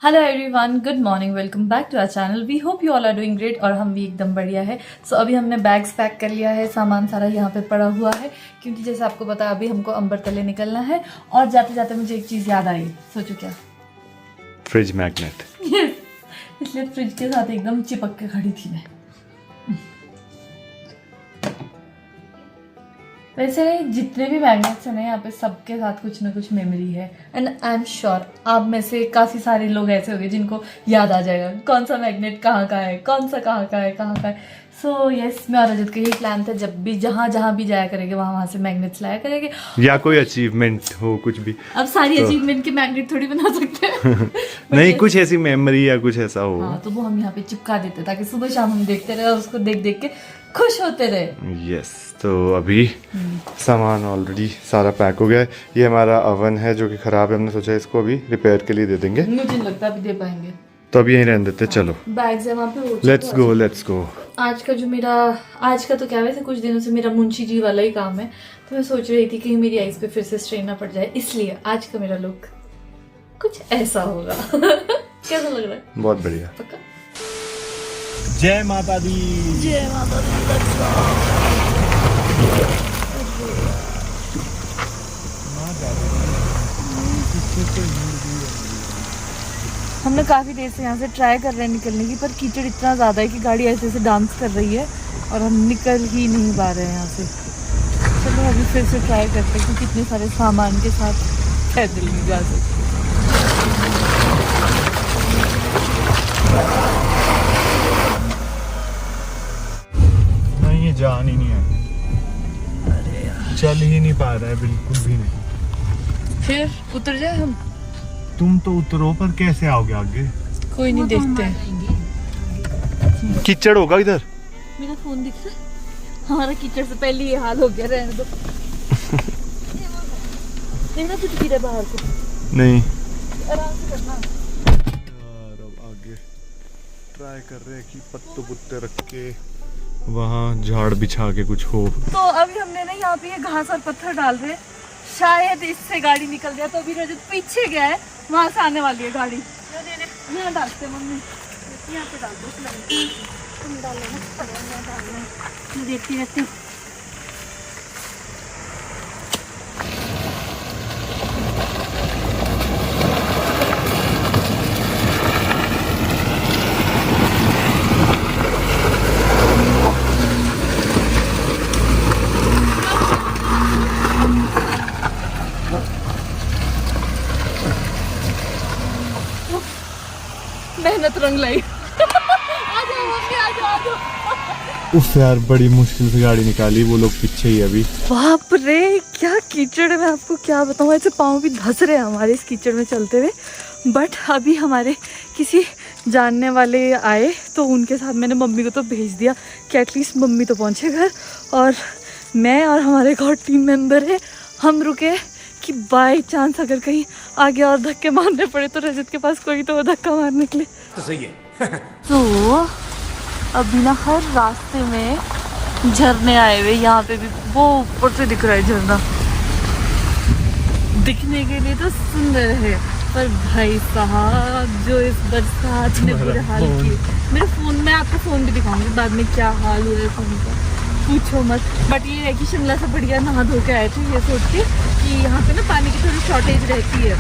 Hello everyone, good morning, welcome back to our channel. We hope you all are doing great और हम भी एकदम बढ़िया है। सो अभी हमने बैग्स पैक कर लिया है, सामान सारा यहाँ पे पड़ा हुआ है क्योंकि जैसे आपको पता अभी हमको अम्बरतले निकलना है। और जाते जाते मुझे एक चीज़ याद आई, सोचो क्या? Fridge magnet. इसलिए फ्रिज के साथ एकदम चिपक के खड़ी थी मैं। वैसे जितने भी मैग्नेट्स हैं ना यहाँ पे सबके साथ कुछ ना कुछ मेमोरी है एंड आई एम श्योर आप में से काफ़ी सारे लोग ऐसे होंगे जिनको याद आ जाएगा कौन सा मैग्नेट कहाँ का है, कौन सा कहाँ का है, कहाँ का है। सो यस, मैं और रजत का यही प्लान था, जब भी जहाँ भी जाया करेंगे वहाँ से मैग्नेट्स लाया करेंगे या कोई अचीवमेंट हो कुछ भी। अब सारी अचीवमेंट के मैग्नेट थोड़ी बना सकते हैं नहीं, कुछ ऐसी मेमोरी या कुछ ऐसा हो। हाँ, तो वो हम यहाँ पे चिपका देते ताकि सुबह शाम हम देखते रहे और उसको देख देख के खुश होते रहे। यस, तो अभी सामान ऑलरेडी सारा पैक हो गया है। ये हमारा ओवन है जो कि ख़राब है, हमने सोचा इसको अभी रिपेयर के लिए दे देंगे। मुझे नहीं लगता अभी दे पाएंगे, तो अभी यहीं रहने देते। चलो बैग्स है वहाँ पे। Let's go. आज का तो क्या, वैसे कुछ दिनों से मेरा मुंशी जी वाला ही काम है, तो मैं सोच रही थी कहीं मेरी आईज पे फिर से स्ट्रेन ना पड़ जाए, इसलिए आज का मेरा लुक कुछ ऐसा होगा। कैसा लग रहा है? बहुत बढ़िया। पक्का? जय माता दी। जय माता दी। हमने काफ़ी देर से यहाँ से ट्राई कर रहे हैं निकलने की, पर कीचड़ इतना ज़्यादा है कि गाड़ी ऐसे ऐसे डांस कर रही है और हम निकल ही नहीं पा रहे हैं यहाँ से। चलो अभी फिर से ट्राई करते हैं क्योंकि इतने सारे सामान के साथ पैदल नहीं जा सकते। नहीं, ये जान ही नहीं है। अरे यार, चल ही नहीं पा रहा है, बिल्कुल भी नहीं। फिर उतर जाए हम? तुम तो उतरो, पर कैसे आओगे आगे? कोई नहीं, देखते हैं। कीचड़ होगा इधर। मेरा फोन दिख रहा है? हमारा कीचड़ से पहले ये हाल हो गया, रहने दो। देखना कुछ गिरे बाहर को। नहीं, आराम से करना। यार अब आगे ट्राई कर रहे हैं कि पत्ते पुत्ते रख के वहाँ झाड़ बिछा के कुछ हो। तो अभी हमने ना यहाँ पे ये घास और पत्थर डाल रहे हैं, शायद इससे गाड़ी निकल जाए। तो अभी रजत पीछे गया है, वहाँ से आने वाली है गाड़ी। यहाँ डालते मम्मी, यहाँ पे डाल दो। तुम डाल लेना, मैं डाल लेना, मैं देखती रहती हूँ। मेहनत रंग लाई। आ जाओ मम्मी, आ जाओ। उफ यार, बड़ी मुश्किल से गाड़ी निकाली, वो लोग पीछे ही अभी। बाप रे, क्या कीचड़ है, मैं आपको क्या बताऊँ। ऐसे पाँव भी धंस रहे हैं हमारे इस कीचड़ में चलते हुए। बट अभी हमारे किसी जानने वाले आए तो उनके साथ मैंने मम्मी को तो भेज दिया कि एटलीस्ट मम्मी तो पहुँचे घर, और मैं और हमारे एक और टीम मेंबर है, हम रुके कि बाय चांस अगर कहीं आगे और धक्के मारने पड़े तो रजत के पास कोई तो वो धक्का मारने के लिए तो सही है। तो अभी ना हर रास्ते में झरने आए हुए, यहाँ पे भी वो ऊपर से दिख रहा है झरना। दिखने के लिए तो सुंदर है, पर भाई साहब जो इस बरसात ने बुरे हाल किए। मेरे फोन में आपको फोन भी दिखाऊंगी बाद में क्या हाल हुआ है फोन का, पूछो मत। बट ये है कि शिमला से बढ़िया नहा धो के आए थे ये सोच के कि यहाँ पे ना पानी की थोड़ी शॉर्टेज रहती है,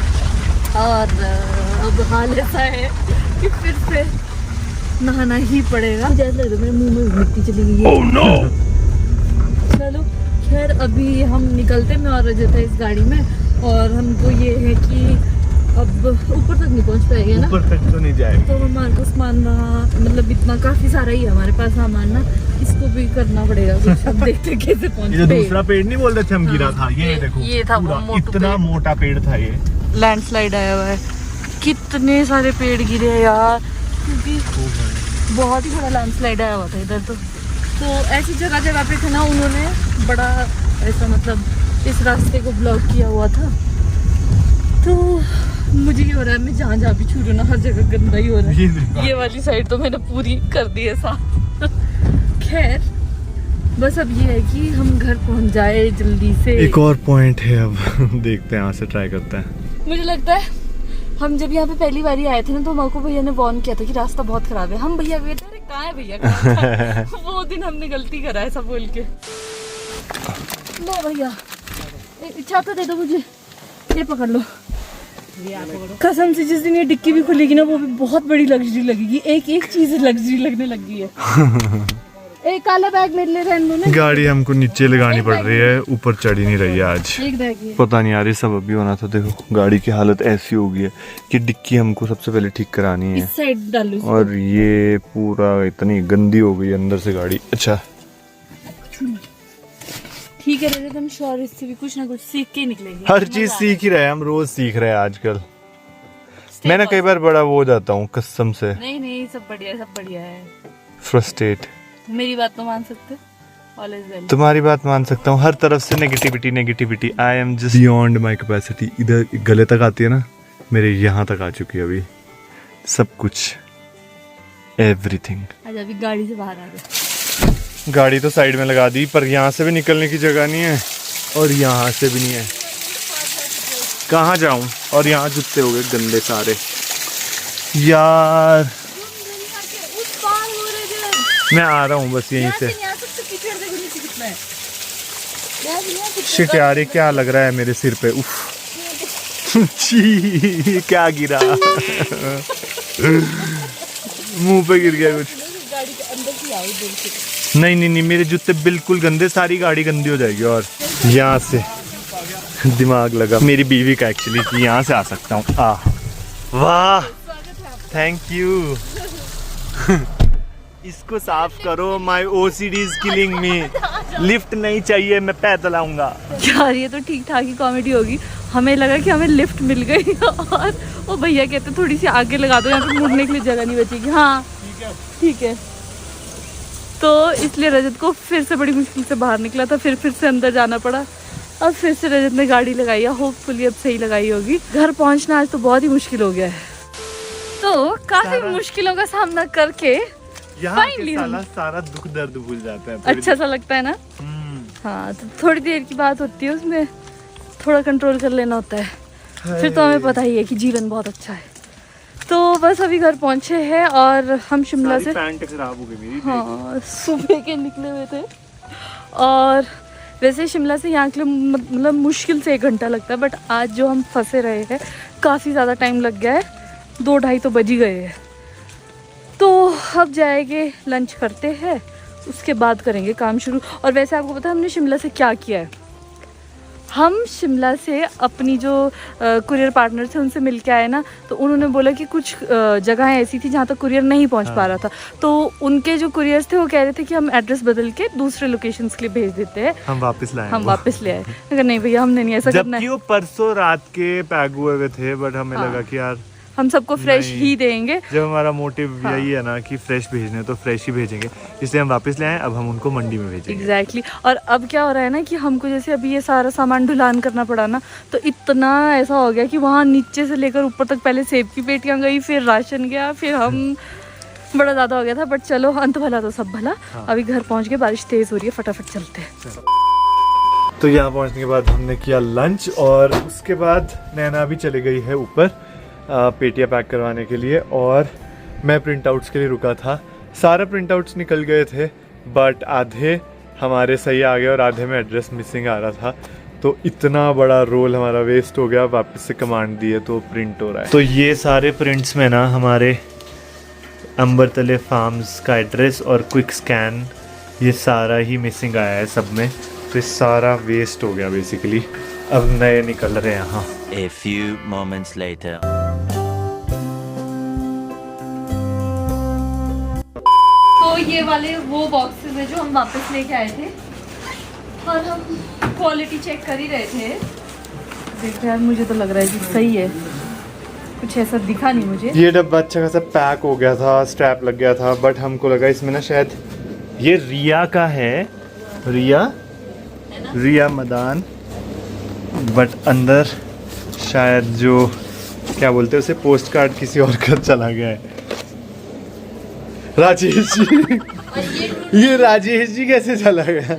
और अब हाल ऐसा है कि फिर से नहाना ही पड़ेगा। मुझे ऐसा लग रहा है मेरे मुंह में मिट्टी चली गई है। Oh no! चलो खैर, अभी हम निकलते, मैं और रजत है इस गाड़ी में, और हमको ये है कि अब ऊपर तक नहीं पहुंच पाएंगे ना, ऊपर तक तो नहीं जाएगा। तो हमारे को सामान मतलब इतना काफी सारा ही है हमारे पास सामान ना, इसको भी करना पड़ेगा कुछ। अब देखते कैसे पहुंच। ये दूसरा पेड़ नहीं बोल रहे थे हम, गिरा था। ये देखो, ये था वो मोटू इतना पेड़। मोटा पेड़ था ये। लैंडस्लाइड आया हुआ है, कितने सारे पेड़ गिरे हैं यार, क्योंकि बहुत ही बड़ा लैंडस्लाइड आया हुआ था इधर। तो ऐसी जगह जगह पे थे ना, उन्होंने बड़ा ऐसा मतलब इस रास्ते को ब्लॉक किया हुआ था। तो मुझे ये हो रहा है, मैं जहाँ जहाँ भी छू रही हूँ ना हर जगह गंदा ही हो रहा है। ये वाली साइड तो मैंने पूरी कर दी है साफ। खैर बस अब ये है कि हम घर पहुँच जाए जल्दी से। एक और पॉइंट है, अब देखते हैं, यहाँ से ट्राई करते हैं। मुझे लगता है हम जब यहाँ पे पहली बार आए थे ना तो हमको भैया ने वार्न किया था कि रास्ता बहुत खराब है। हम भैया बेटे अरे कहाँ है भैया वो दिन हमने गलती करा है सब बोल के। लो भैया छाता दे दो मुझे, ये पकड़ लो। कसम से जिस दिन ये डिक्की भी खुलेगी ना वो भी बहुत बड़ी लग्जरी लगेगी, एक एक चीज लग्जरी लगने लगी है। एक काला बैग मेरे लिए रहने दो ना। गाड़ी हमको नीचे लगानी पड़ रही है, ऊपर चढ़ी नहीं रही है आज। एक बैग है। पता नहीं यार ये सब अभी होना था। देखो गाड़ी की हालत ऐसी हो गई है कि डिक्की हमको सबसे पहले ठीक करानी है। इस साइड डालो और ये पूरा इतनी गंदी हो गई अंदर से गाड़ी। अच्छा ठीक है रजत, हम श्योर इससे भी कुछ ना कुछ सीख के निकलेंगे। हर चीज सीख ही रहे हैं हम, रोज सीख रहे हैं आजकल। मैं ना कई बार बड़ा वो हो जाता हूँ कसम से। नहीं सब बढ़िया है, सब बढ़िया है। फ्रस्ट्रेट। मेरी बात तो मान सकते, ऑल इज वेल। तुम्हारी बात मान सकता हूँ, हर तरफ से negativity. I am just beyond my capacity. इधर गले तक आती है ना, मेरे यहाँ तक आ चुकी है अभी सब कुछ, एवरीथिंग। आज अभी गाड़ी से बाहर आ गए। गाड़ी तो साइड में लगा दी पर यहाँ से भी निकलने की जगह नहीं है और यहाँ से भी नहीं है। कहाँ जाऊँ? और यहाँ जूते हो गए गंदे सारे यार। मैं आ रहा हूँ बस यहीं से। शिट यार ये क्या लग रहा है मेरे सिर पे। उफ छी क्या गिरा मुंह पे गिर गया कुछ। गाड़ी के अंदर ही आओ दूर से। नहीं मेरे जूते बिल्कुल गंदे, सारी गाड़ी गंदी हो जाएगी। और यहाँ से दिमाग लगा मेरी बीवी का एक्चुअली कि यहाँ से आ सकता हूँ। वाह थैंक यू इसको साफ करो, my OCD is killing me. Lift नहीं चाहिए, मैं पैदल आऊंगा। यार ये तो ठीक ठाक ही कॉमेडी होगी। हमें लगा कि हमें लिफ्ट मिल गई और वो भैया कहते थोड़ी सी आगे लगा दो, यहाँ पे मुड़ने के लिए जगह नहीं बचेगी। हाँ ठीक है। तो इसलिए रजत को फिर से बड़ी मुश्किल से बाहर निकला था, फिर से अंदर जाना पड़ा। अब फिर से रजत ने गाड़ी लगाई है, होपफुली अब सही लगाई होगी। घर पहुंचना आज तो बहुत ही मुश्किल हो गया है। तो काफी मुश्किलों का सामना करके यहाँ सारा दुख दर्द भूल जाता है। अच्छा सा लगता है ना। हाँ तो थोड़ी देर की बात होती है, उसमें थोड़ा कंट्रोल कर लेना होता है। फिर तो हमें पता ही है कि जीवन बहुत अच्छा है। तो बस अभी घर पहुंचे हैं और हम शिमला से पैंट खराब हो गई मेरी। हाँ सुबह के निकले हुए थे और वैसे शिमला से यहाँ के लिए मतलब मुश्किल से 1 घंटा लगता है, बट आज जो हम फंसे रहे हैं काफ़ी ज़्यादा टाइम लग गया है। 2-2:30 तो बज ही गए हैं। तो अब जाएंगे, लंच करते हैं, उसके बाद करेंगे काम शुरू। और वैसे आपको पता है हमने शिमला से क्या किया है? हम शिमला से अपनी जो कुरियर पार्टनर थे उनसे मिल के आए ना, तो उन्होंने बोला कि कुछ जगहें ऐसी थी जहाँ तक कुरियर नहीं पहुँच पा रहा था। तो उनके जो कुरियर्स थे वो कह रहे थे कि हम एड्रेस बदल के दूसरे लोकेशंस के लिए भेज देते हैं। हम वापस लाए। हम वापस ले आए। अगर नहीं भैया हमने नहीं ऐसा करना है। जबकि वो परसों रात के पैक हुए थे, बट हमें लगा कि यार हम सबको फ्रेश ही देंगे। जब हमारा मोटिव यही है ना कि फ्रेश भेजने, तो फ्रेश ही भेजेंगे, इसलिए हम वापस ले आए। अब हम उनको मंडी में भेजेंगे। एग्जैक्टली। और अब क्या हो रहा है ना कि हमको जैसे अभी ये सारा सामान ढुलान करना पड़ा ना, तो इतना ऐसा हो गया कि वहाँ नीचे से लेकर ऊपर तक पहले सेब की पेटियाँ गई, फिर राशन गया, फिर हम बड़ा ज़्यादा हो गया था। बट चलो अंत भला तो सब भला। अभी घर पहुँच के बारिश तेज़ हो रही है, फटाफट चलते हैं। तो यहाँ पहुँचने के बाद हमने किया लंच और उसके बाद नैना भी चली गई है ऊपर पेटियाँ पैक करवाने के लिए, और मैं प्रिंट आउट्स के लिए रुका था। सारे प्रिंट आउट्स निकल गए थे, बट आधे हमारे सही आ गए और आधे में एड्रेस मिसिंग आ रहा था। तो इतना बड़ा रोल हमारा वेस्ट हो गया। वापस से कमांड दिए तो प्रिंट हो रहा है। तो ये सारे प्रिंट्स में ना हमारे अंबरतले फार्म्स का एड्रेस और क्विक स्कैन, ये सारा ही मिसिंग आया है सब में। तो ये सारा वेस्ट हो गया बेसिकली। अब नए निकल रहे हैं यहाँ। A few moments later. तो ये वाले वो बॉक्सेस है जो हम वापस लेके आए थे और हम क्वालिटी चेक कर ही रहे थे। देखो यार मुझे तो लग रहा है कि सही है, कुछ ऐसा दिखा नहीं मुझे। ये डब्बा अच्छा खासा पैक हो गया था, स्ट्रैप लग गया था, बट हमको लगा इसमें ना शायद ये रिया का है, रिया मदान, बट अंदर शायद जो क्या बोलते हैं उसे पोस्ट कार्ड किसी और का चला गया है। राजेश जी ये राजेश जी कैसे चला गया?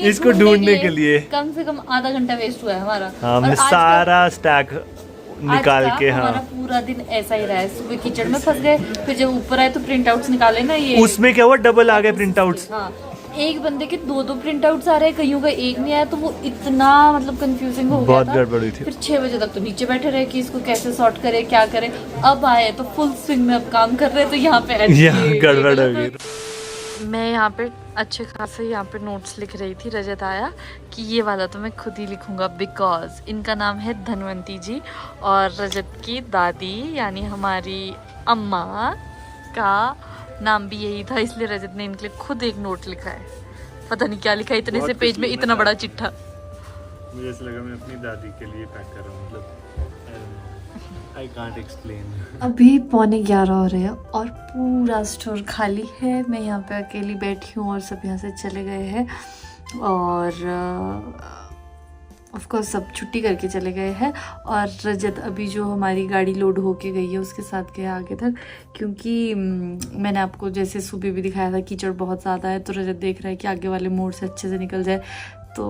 इसको ढूंढने के लिए कम से कम आधा घंटा वेस्ट हुआ है हमारा। हाँ, हमने सारा स्टैक निकाल के। हाँ, हमारा पूरा दिन ऐसा ही रहा है। सुबह कीचड़ में फंस गए, फिर जब ऊपर आए तो प्रिंट आउट्स निकाले ना, ये उसमें क्या हुआ, डबल आ गए प्रिंट आउट्स। हाँ, एक बंदे के दो प्रिंट आउट्स आ रहे हैं, कईयों का एक नहीं आया, तो वो इतना मतलब कंफ्यूजिंग हो गया बहुत था। गड़बड़ हुई थी। फिर 6 बजे तक तो नीचे बैठे रहे कि इसको कैसे सॉर्ट करे, क्या करे। अब आए तो फुल स्विंग में अब काम कर रहे, तो यहाँ पे गड़बड़ हो गई। मैं यहाँ पे अच्छे खासे यहाँ पे नोट्स लिख रही थी। रजत आया कि ये वाला तो मैं खुद ही लिखूंगा, बिकॉज इनका नाम है धनवंती जी और रजत की दादी यानी हमारी अम्मा का नाम भी यही था, इसलिए रजत ने इनके लिए खुद एक नोट लिखा है। पता नहीं क्या लिखा है इतने से पेज में, इतना बड़ा चिट्ठा। मुझे ऐसा लगा मैं अपनी दादी के लिए पैक कर रहा हूँ, मतलब I can't explain. अभी 11:15 हो रहे हैं और पूरा स्टोर खाली है। मैं यहाँ पे अकेली बैठी हूँ और सब यहाँ से चले गए हैं और ऑफ कोर्स सब छुट्टी करके चले गए हैं। और रजत अभी जो हमारी गाड़ी लोड होके गई है उसके साथ गया आगे तक, क्योंकि मैंने आपको जैसे सुबह भी दिखाया था कीचड़ बहुत ज़्यादा है, तो रजत देख रहा है कि आगे वाले मोड़ से अच्छे से निकल जाए, तो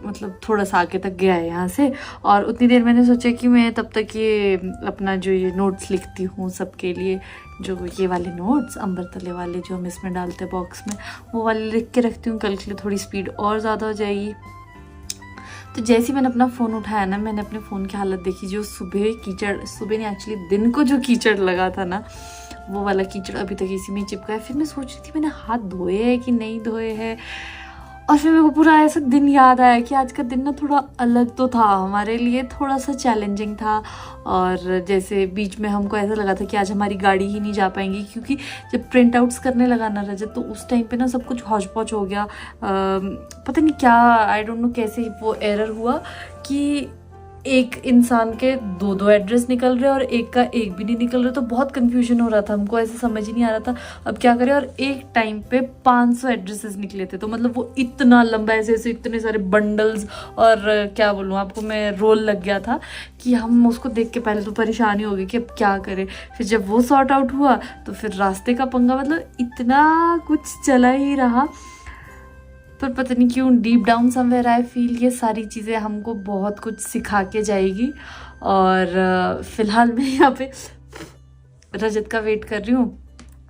मतलब थोड़ा सा आगे तक गया है यहाँ से। और उतनी देर मैंने सोचा कि मैं तब तक ये अपना जो ये नोट्स लिखती हूँ सबके लिए, जो ये वाले नोट्स अंबर तले वाले जो हम इसमें डालते हैं बॉक्स में, वो वाले लिख के रखती हूँ, कल के लिए थोड़ी स्पीड और ज़्यादा हो जाएगी। तो जैसे ही मैंने अपना फ़ोन उठाया ना, मैंने अपने फ़ोन की हालत देखी। जो सुबह कीचड़, सुबह नहीं एक्चुअली दिन को जो कीचड़ लगा था ना, वो वाला कीचड़ अभी तक इसी में चिपका है। फिर मैं सोच रही थी मैंने हाथ धोए हैं कि नहीं धोए हैं, और फिर मेरे को पूरा ऐसा दिन याद आया कि आज का दिन ना थोड़ा अलग तो था हमारे लिए, थोड़ा सा चैलेंजिंग था। और जैसे बीच में हमको ऐसा लगा था कि आज हमारी गाड़ी ही नहीं जा पाएंगी, क्योंकि जब प्रिंट आउट्स करने लगा ना रजत, तो उस टाइम पे ना सब कुछ हौच पौच हो गया। पता नहीं क्या, आई डोंट नो कैसे वो एरर हुआ कि एक इंसान के दो एड्रेस निकल रहे और एक का एक भी नहीं निकल रहा, तो बहुत कंफ्यूजन हो रहा था हमको, ऐसे समझ ही नहीं आ रहा था अब क्या करें। और एक टाइम पे 500 एड्रेसेस निकले थे, तो मतलब वो इतना लंबा ऐसे ऐसे इतने सारे बंडल्स, और क्या बोलूँ आपको मैं, रोल लग गया था कि हम उसको देख के पहले तो परेशानी हो गई कि अब क्या करें। फिर जब वो सॉर्ट आउट हुआ तो फिर रास्ते का पंगा, मतलब इतना कुछ चला ही रहा। पर पता नहीं क्यों deep down somewhere I feel ये सारी चीज़ें हमको बहुत कुछ सिखा के जाएगी। और फिलहाल मैं यहाँ पे रजत का वेट कर रही हूँ,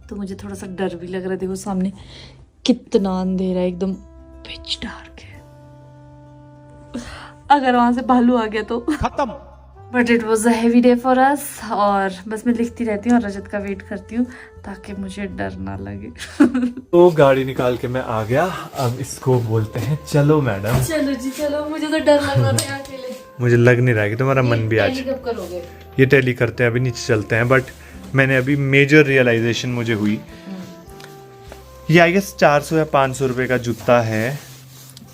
तो मुझे थोड़ा सा डर भी लग रहा है। देखो सामने कितना अंधेरा है, एकदम पिच डार्क है, अगर वहां से भालू आ गया तो खत्म। But it was a heavy day for us, और बस मैं लिखती रहती हूँ और रजत का वेट करती हूँ ताकि मुझे डर ना लगे। तो गाड़ी निकाल के मैं आ गया, अब इसको बोलते हैं चलो मैडम। चलो जी चलो, मुझे तो डर लग रहा था अकेले। मुझे लग नहीं रहा है कि तुम्हारा मन भी आज, कब करोगे? ये टैली करते हैं, अभी नीचे चलते हैं। बट मैंने अभी मेजर रियलाइजेशन मुझे हुई, ये आई गेस 400 या 500 रुपए का जूता है,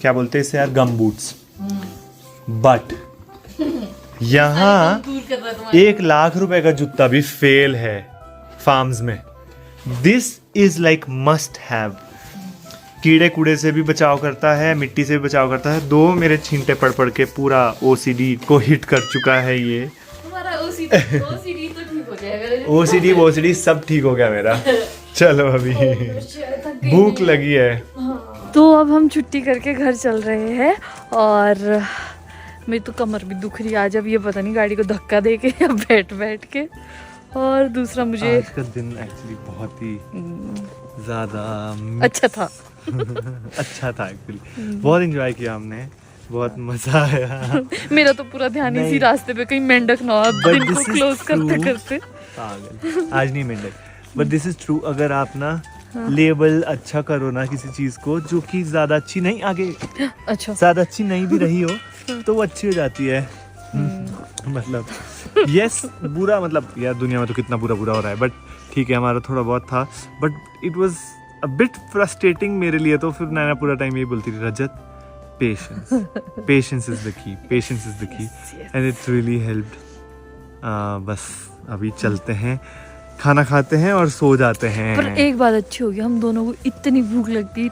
क्या बोलते हैं इसे यार, गम बूट्स। बट यहाँ 1 लाख रुपए का जूता भी फेल है फार्म्स में। This is like must have. कीड़े कूड़े से भी बचाव करता है, मिट्टी से भी बचाव करता है। 2 मेरे छींटे पड़ के पूरा ओसीडी को हिट कर चुका है ये। तुम्हारा ओसीडी तो ठीक हो जाएगा। ओसीडी सब ठीक हो गया मेरा। चलो अभी भूख लगी है। तो अब हम छुट्टी करके घर चल रहे हैं, और मेरी तो कमर भी दुख रही है आज। अब ये पता नहीं गाड़ी को धक्का दे के या बैठ के। और दूसरा मुझे आज का दिन एक्चुअली बहुत ही ज़्यादा अच्छा था। अच्छा था एक्चुअली, बहुत एंजॉय किया हमने, बहुत मजा आया। मेरा तो पूरा ध्यान इसी रास्ते पे कहीं मेंढक ना हो दिन को क्लोज करते करते। पागल, आज नहीं मेंढक। बट दिस इज ट्रू, अगर आप ना लेबल अच्छा करो ना किसी चीज को जो कि ज्यादा अच्छी नहीं, आगे अच्छा ज्यादा अच्छी नहीं भी रही हो तो वो अच्छी हो जाती है। मतलब यस, बुरा मतलब यार दुनिया में तो कितना बुरा हो रहा है, बट ठीक है हमारा थोड़ा बहुत था। But it was a bit frustrating मेरे लिए। तो फिर नैना पूरा टाइम यही बोलती थी, Rajat patience is the key, patience is the key, and it really helped. बस अभी चलते हैं, खाना खाते हैं और सो जाते हैं। पर एक बात अच्छी होगी, हम दोनों को इतनी भूख लगती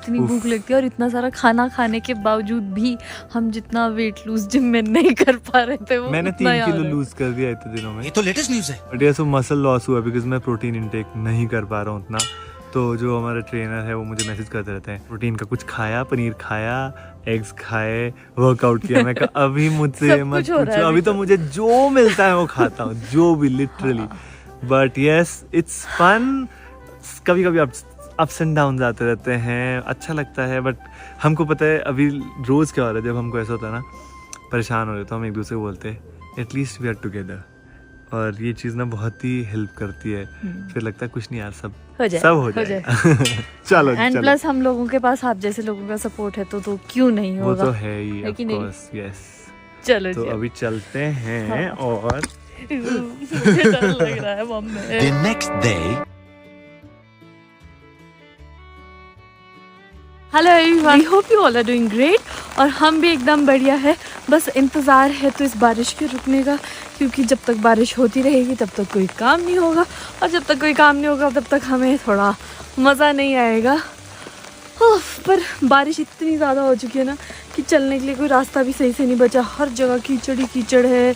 है और इतना सारा खाना खाने के बावजूद भी हम जितना वेट लूज जिम में नहीं कर पा रहे थे, वो मैंने 3 किलो लूज कर दिया इतने दिनों में। ये तो लेटेस्ट न्यूज़ है। बट ये सब मसल लॉस हुआ बिकॉज मैं प्रोटीन इंटेक नहीं कर पा रहा हूँ उतना। तो जो हमारा ट्रेनर है वो मुझे मैसेज करते रहते हैं, प्रोटीन का कुछ खाया, पनीर खाया, एग्स खाए, वर्कआउट किया। मैं कहा अभी मुझसे सब मत कुछ हो रहा है पूछो, अभी तो मुझे जो मिलता है वो खाता हूँ, जो भी literally. But yes, it's fun. कभी कभी अप्स एंड डाउन आते रहते हैं, अच्छा लगता है। बट हमको पता है अभी रोज़ क्या हो रहा है, जब हमको ऐसा होता है ना, परेशान हो रहे तो हम एक दूसरे को बोलते हैं एटलीस्ट वी आर टुगेदर, और ये चीज़ ना बहुत ही हेल्प करती है। फिर लगता है कुछ नहीं यार, सब हो जाए। चलो एंड चलो, प्लस हम लोगों के पास आप जैसे लोगों का सपोर्ट है तो क्यों नहीं वो होगा। तो है ही, है कि ऑफ नहीं? Course, yes. चलो तो जी। अभी चलते हैं। हाँ। और मुझे डर लग रहा है mummy. The next day. Hello everyone, I hope you all are doing great. और हम भी एकदम बढ़िया है। बस इंतज़ार है तो इस बारिश के रुकने का, क्योंकि जब तक बारिश होती रहेगी तब तक कोई काम नहीं होगा, और जब तक कोई काम नहीं होगा तब तक हमें थोड़ा मज़ा नहीं आएगा। पर बारिश इतनी ज़्यादा हो चुकी है ना कि चलने के लिए कोई रास्ता भी सही से नहीं बचा, हर जगह कीचड़ ही कीचड़ है।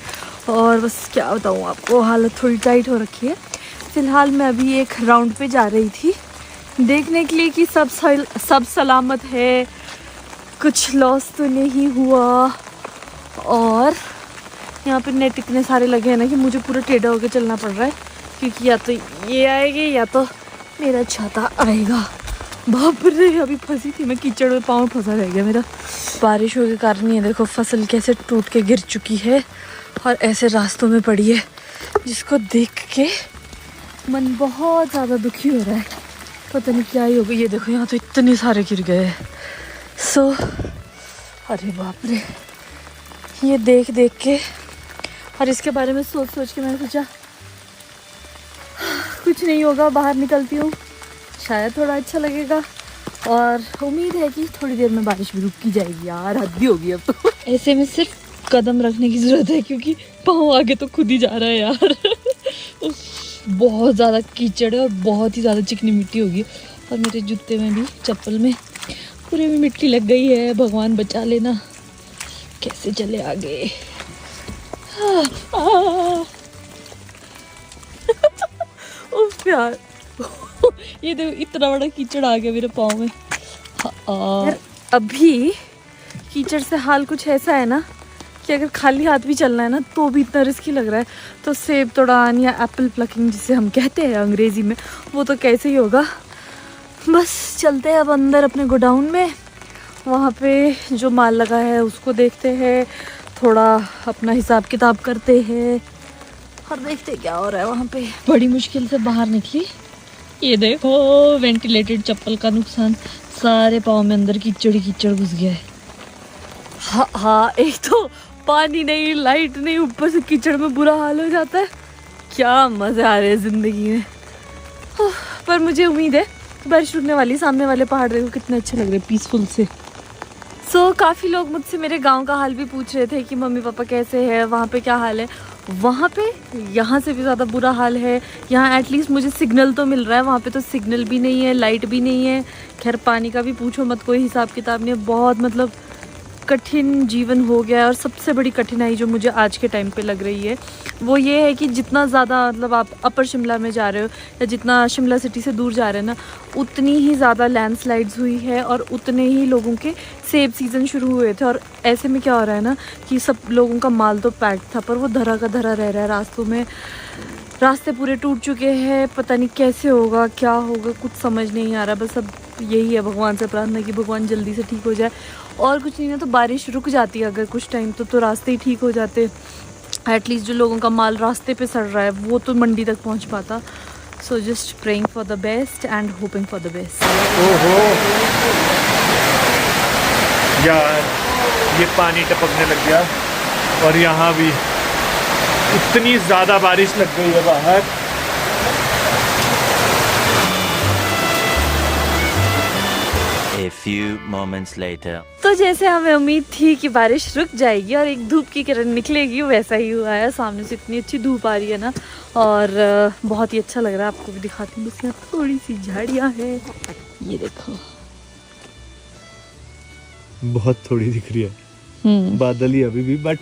और बस क्या बताऊँ आपको, हालत थोड़ी टाइट हो रखी है। फ़िलहाल मैं अभी एक राउंड पे जा रही थी देखने के लिए कि सब सलामत है, कुछ लॉस तो नहीं हुआ। और यहाँ पे नेट इतने सारे लगे हैं ना कि मुझे पूरा टेढ़ा होकर चलना पड़ रहा है, क्योंकि या तो ये आएगी या तो मेरा छाता आएगा। बाप रे, अभी फंसी थी मैं कीचड़ में, पाँव फंसा रह गया मेरा। बारिशों के कारण ये देखो फसल कैसे टूट के गिर चुकी है और ऐसे रास्तों में पड़ी है, जिसको देख के मन बहुत ज़्यादा दुखी हो रहा है। पता नहीं क्या ही होगा। ये देखो यहाँ तो इतने सारे गिर गए। अरे बाप रे, ये देख देख के और इसके बारे में सोच सोच के मैंने सोचा कुछ नहीं होगा, बाहर निकलती हूँ, शायद थोड़ा अच्छा लगेगा। और उम्मीद है कि थोड़ी देर में बारिश भी रुक की जाएगी। यार हद ही होगी अब तो। ऐसे में सिर्फ कदम रखने की ज़रूरत है, क्योंकि पाँव आगे तो खुद ही जा रहा है यार। बहुत ज़्यादा कीचड़ है और बहुत ही ज़्यादा चिकनी मिट्टी होगी, और मेरे जूते में भी, चप्पल में पूरे में मिट्टी लग गई है। भगवान बचा लेना, कैसे चले आगे। उफ यार, ये देखो इतना बड़ा कीचड़ आ गया मेरे पाँव में। यार अभी कीचड़ से हाल कुछ ऐसा है ना कि अगर खाली हाथ भी चलना है ना तो भी इतना रिस्की लग रहा है। तो सेब तोड़ान या एप्पल प्लकिंग जिसे हम कहते हैं अंग्रेज़ी में, वो तो कैसे ही होगा। बस चलते हैं अब अंदर अपने गोडाउन में, वहाँ पे जो माल लगा है उसको देखते हैं, थोड़ा अपना हिसाब किताब करते हैं और देखते हैं क्या हो रहा है वहाँ पे। बड़ी मुश्किल से बाहर निकली। ये देखो वेंटिलेटेड चप्पल का नुकसान, सारे पाँव में अंदर कीचड़ ही कीचड़ घुस गया है। हाँ, एक तो पानी नहीं, लाइट नहीं, ऊपर से कीचड़ में बुरा हाल हो जाता है। क्या मज़े आ रहे हैं ज़िंदगी में। पर मुझे उम्मीद है बारिश रुकने वाली। सामने वाले पहाड़ देखो कितने अच्छे लग रहे हैं, पीसफुल से। काफ़ी लोग मुझसे मेरे गांव का हाल भी पूछ रहे थे कि मम्मी पापा कैसे हैं, वहाँ पे क्या हाल है। वहाँ पे यहाँ से भी ज़्यादा बुरा हाल है। यहाँ एटलीस्ट मुझे सिग्नल तो मिल रहा है, वहाँ पे तो सिग्नल भी नहीं है, लाइट भी नहीं है। खैर पानी का भी पूछो मत, कोई हिसाब किताब नहीं है। बहुत मतलब कठिन जीवन हो गया है। और सबसे बड़ी कठिनाई जो मुझे आज के टाइम पे लग रही है वो ये है कि जितना ज़्यादा मतलब आप अपर शिमला में जा रहे हो या जितना शिमला सिटी से दूर जा रहे हैं ना, उतनी ही ज़्यादा लैंडस्लाइड्स हुई है और उतने ही लोगों के सेब सीज़न शुरू हुए थे। और ऐसे में क्या हो रहा है ना कि सब लोगों का माल तो पैक था, पर वो धरा का धरा रह रहा है रास्तों में। रास्ते पूरे टूट चुके हैं, पता नहीं कैसे होगा, क्या होगा, कुछ समझ नहीं आ रहा। बस अब यही है भगवान से प्रार्थना कि भगवान जल्दी से ठीक हो जाए। और कुछ नहीं है तो बारिश रुक जाती है अगर कुछ टाइम तो रास्ते ही ठीक हो जाते। एटलीस्ट जो लोगों का माल रास्ते पे सड़ रहा है वो तो मंडी तक पहुंच पाता। So just praying for the best and hoping for the best. ओहो यार, ये पानी टपकने लग गया और यहाँ भी इतनी ज़्यादा बारिश लग गई है बाहर। A few moments later. तो जैसे हमें उम्मीद थी कि बारिश रुक जाएगी और एक धूप की किरण निकलेगी, वैसा ही हुआ है। सामने से इतनी अच्छी धूप आ रही है ना, और बहुत ही अच्छा लग रहा है। आपको भी दिखाती हूँ, बस यहाँ थोड़ी सी झाड़ियाँ हैं, ये देखो। बहुत थोड़ी दिख रही है, बादल ही अभी भी, बट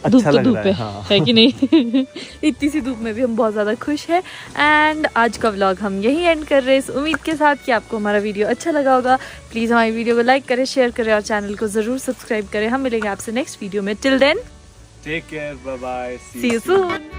धूप अच्छा तो लग धूप रहा है, है, हाँ। है कि नहीं? इतनी सी धूप में भी हम बहुत ज़्यादा खुश हैं। एंड आज का व्लॉग हम यही एंड कर रहे हैं इस उम्मीद के साथ कि आपको हमारा वीडियो अच्छा लगा होगा। प्लीज़ हमारी वीडियो को लाइक करें, शेयर करें और चैनल को ज़रूर सब्सक्राइब करें। हम मिलेंगे आपसे नेक्स्ट वीडियो में। Till then take care, bye bye, see you soon.